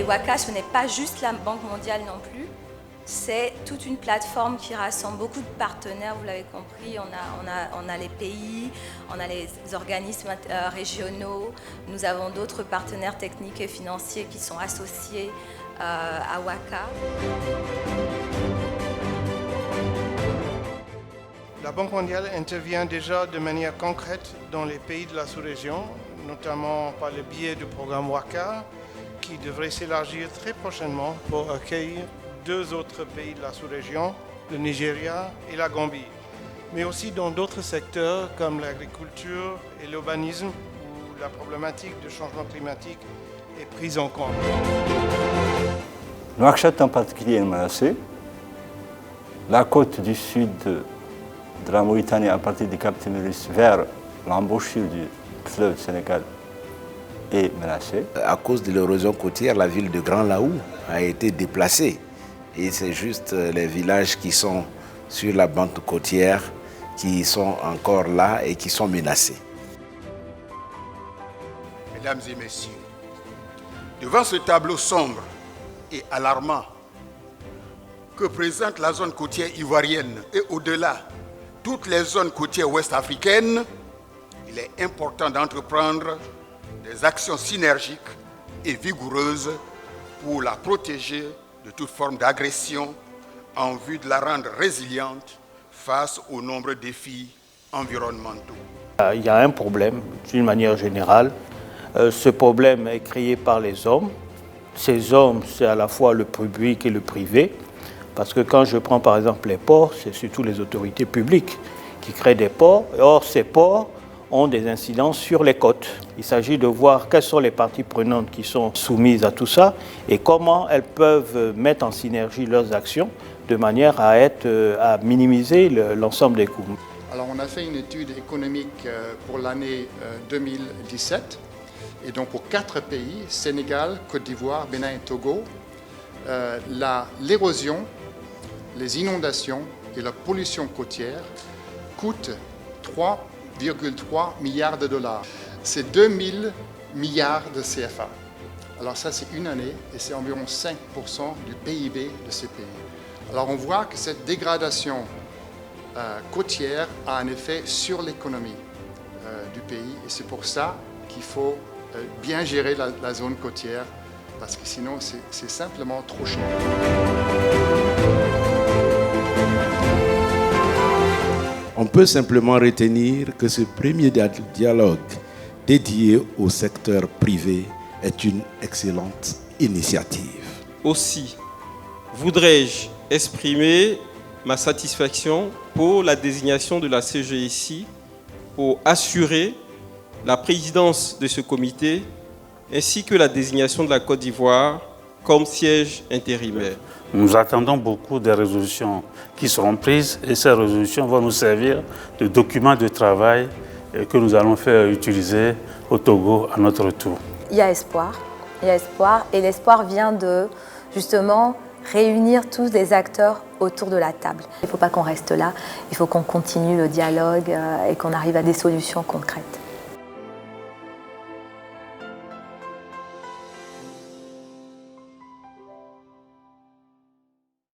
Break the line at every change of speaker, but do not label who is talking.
Et WACA, ce n'est pas juste la Banque mondiale non plus, c'est toute une plateforme qui rassemble beaucoup de partenaires, vous l'avez compris, on a les pays, on a les organismes régionaux, nous avons d'autres partenaires techniques et financiers qui sont associés à WACA.
La Banque mondiale intervient déjà de manière concrète dans les pays de la sous-région, notamment par le biais du programme WACA, qui devrait s'élargir très prochainement pour accueillir 2 autres pays de la sous-région, le Nigeria et la Gambie, mais aussi dans d'autres secteurs comme l'agriculture et l'urbanisme, où la problématique du changement climatique est prise en compte.
Nouakchott en particulier est menacée. La côte du sud de la Mauritanie, à partir du Cap Téméris vers l'embouchure du fleuve Sénégal, est menacée.
À cause de l'érosion côtière, la ville de Grand Laou a été déplacée. Et c'est juste les villages qui sont sur la bande côtière qui sont encore là et qui sont menacés.
Mesdames et messieurs, devant ce tableau sombre et alarmant que présente la zone côtière ivoirienne et au-delà, toutes les zones côtières ouest-africaines, il est important d'entreprendre des actions synergiques et vigoureuses pour la protéger de toute forme d'agression en vue de la rendre résiliente face aux nombreux défis environnementaux.
Il y a un problème d'une manière générale. Ce problème est créé par les hommes. Ces hommes, c'est à la fois le public et le privé. Parce que quand je prends par exemple les ports, c'est surtout les autorités publiques qui créent des ports. Or, ces ports ont des incidences sur les côtes. Il s'agit de voir quelles sont les parties prenantes qui sont soumises à tout ça et comment elles peuvent mettre en synergie leurs actions de manière à minimiser l'ensemble des coûts.
Alors on a fait une étude économique pour l'année 2017 et donc pour 4 pays, Sénégal, Côte d'Ivoire, Bénin et Togo, l'érosion, les inondations et la pollution côtière coûtent 3,3 milliards de dollars. C'est 2000 milliards de CFA. Alors ça, c'est une année et c'est environ 5% du PIB de ces pays. Alors on voit que cette dégradation côtière a un effet sur l'économie du pays et c'est pour ça qu'il faut bien gérer la zone côtière parce que sinon c'est simplement trop cher.
On peut simplement retenir que ce premier dialogue dédié au secteur privé est une excellente initiative.
Aussi, voudrais-je exprimer ma satisfaction pour la désignation de la CGIC pour assurer la présidence de ce comité ainsi que la désignation de la Côte d'Ivoire comme siège intérimaire.
Nous attendons beaucoup des résolutions qui seront prises et ces résolutions vont nous servir de documents de travail que nous allons faire utiliser au Togo à notre tour.
Il y a espoir et l'espoir vient de justement réunir tous les acteurs autour de la table. Il ne faut pas qu'on reste là, il faut qu'on continue le dialogue et qu'on arrive à des solutions concrètes.